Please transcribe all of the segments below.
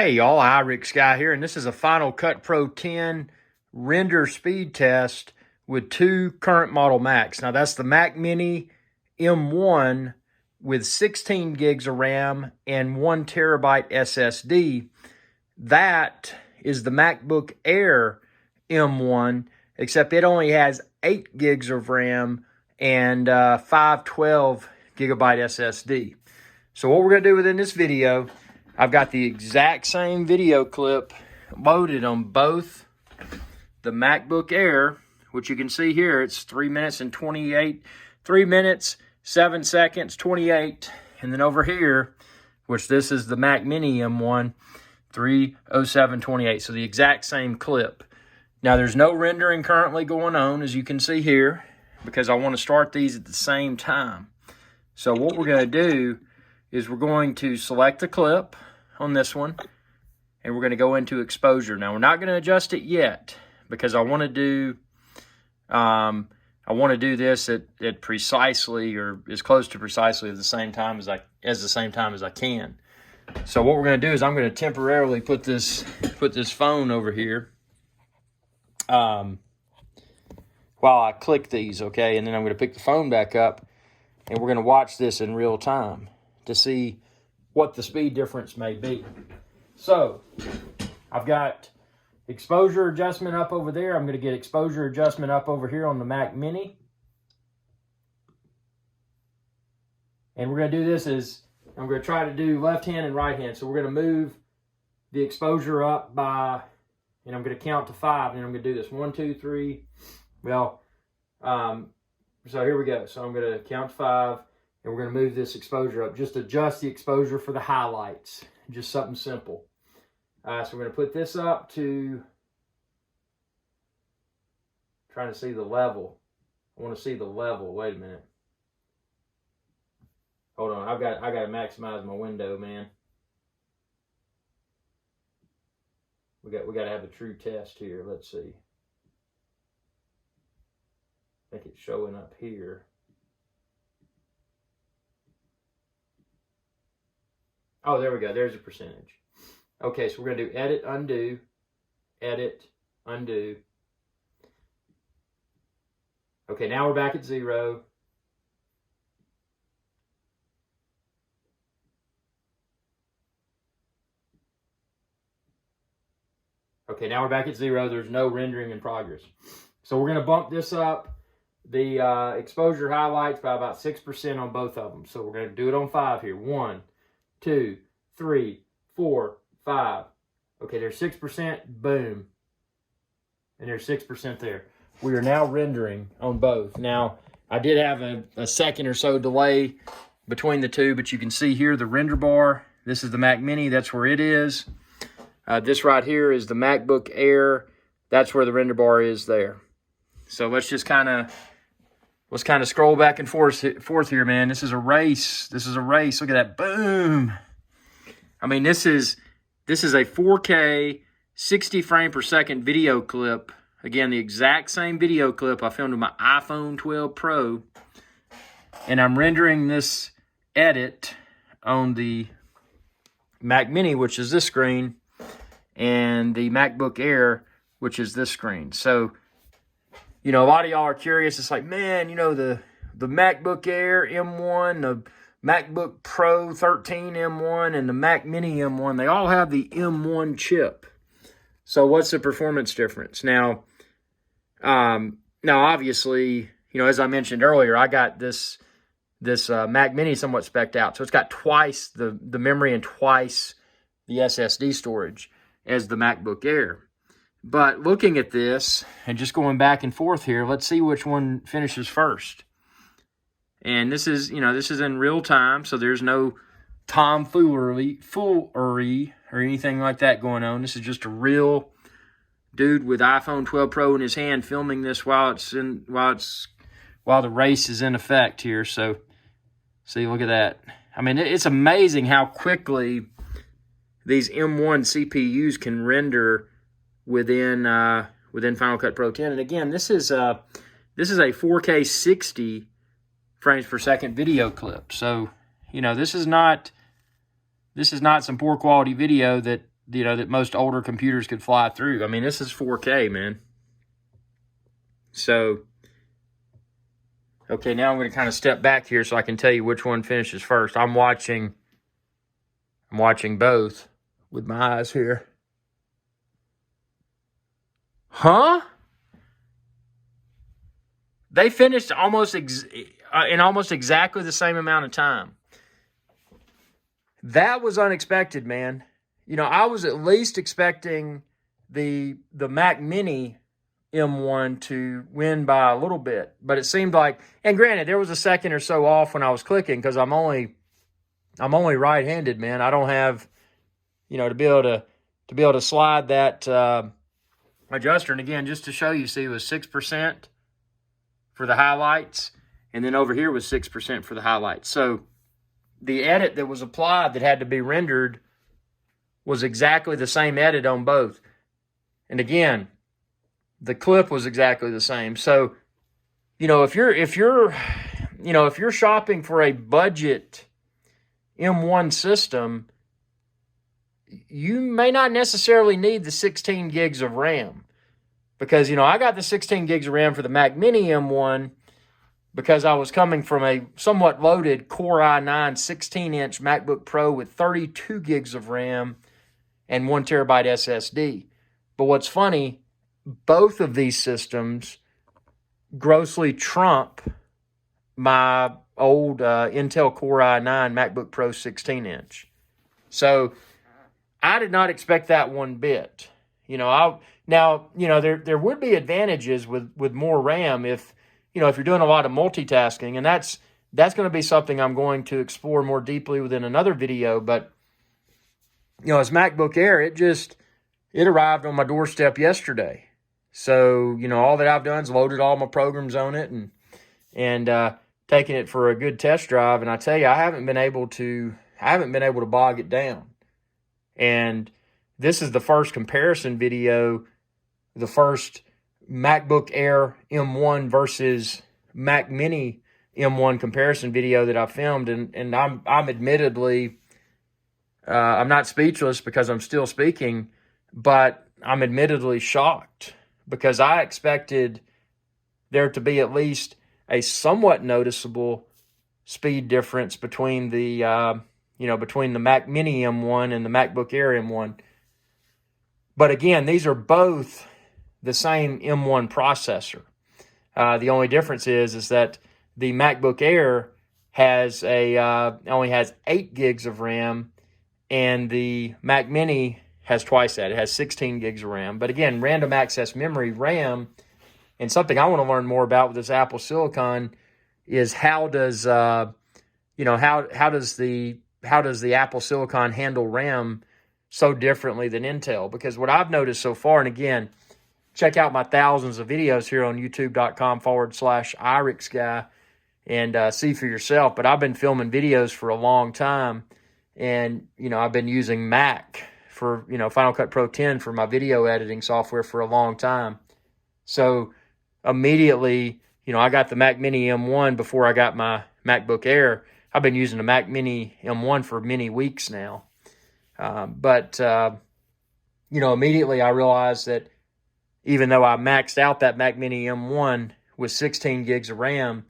Hey y'all, iRick Sky here, and this is a Final Cut Pro 10 render speed test with two current model Macs. Now that's the Mac Mini M1 with 16 gigs of RAM and 1 terabyte SSD. That is the MacBook Air M1, except it only has 8 gigs of RAM and 512 gigabyte SSD. So what we're going to do within this video, I've got the exact same video clip loaded on both the MacBook Air, which you can see here, it's 3 minutes, 7 seconds, 28. And then over here, which this is the Mac Mini M1, 3:07:28. So the exact same clip. Now there's no rendering currently going on, as you can see here, because I want to start these at the same time. So what we're going to do is we're going to select the clip on this one, and we're going to go into exposure. Now we're not going to adjust it yet because I want to do this at precisely, or as close to precisely at the same time as I can. So what we're going to do is I'm going to temporarily put this phone over here while I click these, okay? And then I'm going to pick the phone back up, and we're going to watch this in real time to see what the speed difference may be. So I've got exposure adjustment up over there. I'm going to get exposure adjustment up over here on the Mac Mini. And we're going to do this as I'm going to try to do left hand and right hand. So we're going to move the exposure up by, and I'm going to count to 5, and I'm going to do this 1, 2, 3. Well, so here we go. So I'm going to count to 5. And we're going to move this exposure up. Just adjust the exposure for the highlights. Just something simple. So we're going to put this up to, trying to see the level. I want to see the level. Wait a minute. Hold on. I got to maximize my window, man. We got to have a true test here. Let's see. I think it's showing up here. Oh, there we go. There's a percentage. Okay, so we're going to do edit, undo, edit, undo. Okay, now we're back at 0. Okay, now we're back at 0. There's no rendering in progress. So we're going to bump this up, the exposure highlights, by about 6% on both of them. So we're going to do it on 5 here. 1, 2, 3, 4, 5. Okay, there's 6%. Boom. And there's 6% there. We are now rendering on both. Now, I did have a second or so delay between the two, but you can see here the render bar. This is the Mac Mini. That's where it is. This right here is the MacBook Air. That's where the render bar is there. So let's just kind of scroll back and forth here, man. This is a race. This is a race. Look at that. Boom. I mean, this is a 4K 60 frame per second video clip. Again, the exact same video clip I filmed with my iPhone 12 Pro. And I'm rendering this edit on the Mac Mini, which is this screen, and the MacBook Air, which is this screen. So, you know, a lot of y'all are curious. It's like, man, you know, the MacBook Air M1, the MacBook Pro 13 M1, and the Mac Mini M1, they all have the M1 chip. So what's the performance difference? Now obviously, you know, as I mentioned earlier, I got this Mac Mini somewhat spec'd out. So it's got twice the memory and twice the SSD storage as the MacBook Air. But looking at this and just going back and forth here, let's see which one finishes first. And this is, you know, this is in real time, so there's no tomfoolery or anything like that going on. This is just a real dude with iPhone 12 Pro in his hand filming this while the race is in effect here. So, see, look at that. I mean, it's amazing how quickly these M1 CPUs can render within Final Cut Pro 10. And again, this is a 4K 60 frames per second video clip. So, you know, this is not some poor quality video that that most older computers could fly through. I mean, this is 4K, man. So, okay, now I'm going to kind of step back here so I can tell you which one finishes first. I'm watching both with my eyes here. Huh? They finished in almost exactly the same amount of time. That was unexpected, man. I was at least expecting the Mac Mini M1 to win by a little bit, but it seemed like, and granted, there was a second or so off when I was clicking because I'm only right-handed, man. I don't have, to be able to slide that adjuster. And again, just to show you, see, it was 6% for the highlights, and then over here was 6% for the highlights. So the edit that was applied that had to be rendered was exactly the same edit on both. And again, the clip was exactly the same. So, if you're shopping for a budget M1 system, you may not necessarily need the 16 gigs of RAM. Because, I got the 16 gigs of RAM for the Mac Mini M1 because I was coming from a somewhat loaded Core i9 16-inch MacBook Pro with 32 gigs of RAM and 1 terabyte SSD. But what's funny, both of these systems grossly trump my old Intel Core i9 MacBook Pro 16-inch. So I did not expect that one bit. There would be advantages with more RAM if you're doing a lot of multitasking, and that's going to be something I'm going to explore more deeply within another video. But as MacBook Air, it arrived on my doorstep yesterday. So all that I've done is loaded all my programs on it and taken it for a good test drive. And I tell you, I haven't been able to bog it down. And this is the first comparison video, the first MacBook Air M1 versus Mac Mini M1 comparison video that I filmed, and I'm admittedly, I'm not speechless because I'm still speaking, but I'm admittedly shocked because I expected there to be at least a somewhat noticeable speed difference between the between the Mac Mini M1 and the MacBook Air M1. But again, these are both the same M1 processor. The only difference is that the MacBook Air only has 8 gigs of RAM, and the Mac Mini has twice that. It has 16 gigs of RAM. But again, random access memory, RAM, and something I want to learn more about with this Apple Silicon is how does the Apple Silicon handle RAM so differently than Intel? Because what I've noticed so far, and again, check out my thousands of videos here on youtube.com/IrixGuy and see for yourself. But I've been filming videos for a long time, and I've been using Mac for Final Cut Pro 10 for my video editing software for a long time. So immediately, I got the Mac Mini M1 before I got my MacBook Air. I've been using the Mac Mini M1 for many weeks now. But immediately I realized that even though I maxed out that Mac Mini M1 with 16 gigs of RAM,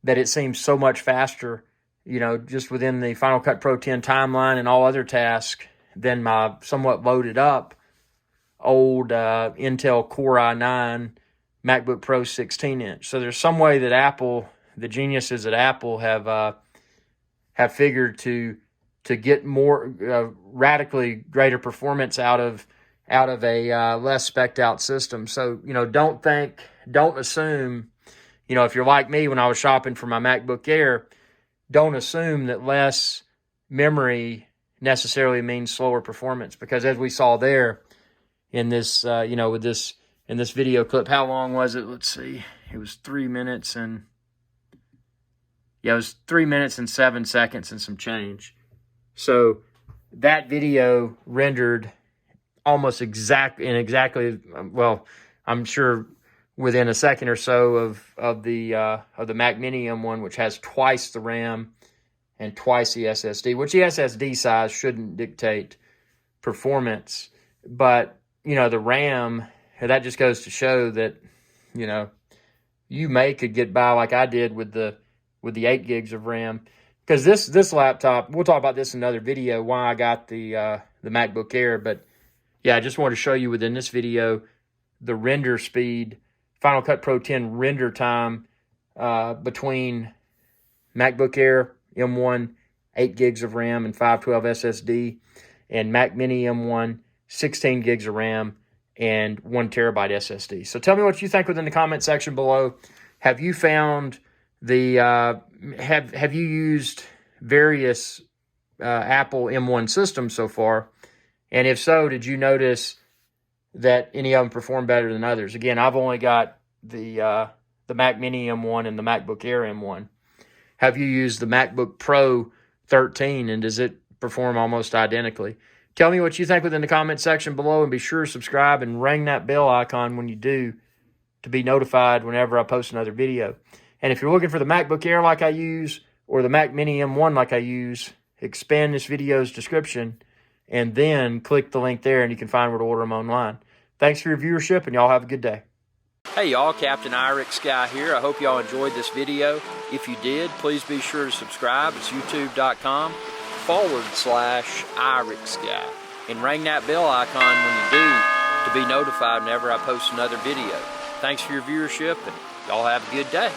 that it seems so much faster, just within the Final Cut Pro 10 timeline and all other tasks than my somewhat loaded up old Intel Core i9 MacBook Pro 16-inch. So there's some way that the geniuses at Apple have figured to get more radically greater performance out of a less spec'd out system. So don't assume, if you're like me when I was shopping for my MacBook Air, don't assume that less memory necessarily means slower performance, because as we saw there in this in this video clip, how long was it? Let's see, it was 3 minutes and it was 3 minutes and 7 seconds and some change. So that video rendered almost exactly, well, I'm sure within a second or so of the Mac Mini M1, which has twice the RAM and twice the SSD, which the SSD size shouldn't dictate performance. But, you know, the RAM, that just goes to show that, you know, you could get by like I did with the 8 gigs of RAM. Because this laptop, we'll talk about this in another video, why I got the MacBook Air. But yeah, I just wanted to show you within this video the render speed, Final Cut Pro 10 render time between MacBook Air M1, 8 gigs of RAM and 512 SSD, and Mac Mini M1, 16 gigs of RAM and 1 terabyte SSD. So tell me what you think within the comment section below. Have you found have you used various Apple M1 systems so far? And if so, did you notice that any of them perform better than others? Again, I've only got the Mac Mini M1 and the MacBook Air M1. Have you used the MacBook Pro 13, and does it perform almost identically? Tell me what you think within the comment section below, and be sure to subscribe and ring that bell icon when you do to be notified whenever I post another video. And if you're looking for the MacBook Air like I use, or the Mac Mini M1 like I use, expand this video's description and then click the link there and you can find where to order them online. Thanks for your viewership, and y'all have a good day. Hey y'all, Captain Irix Guy here. I hope y'all enjoyed this video. If you did, please be sure to subscribe. It's youtube.com/Irix Guy. And ring that bell icon when you do to be notified whenever I post another video. Thanks for your viewership, and y'all have a good day.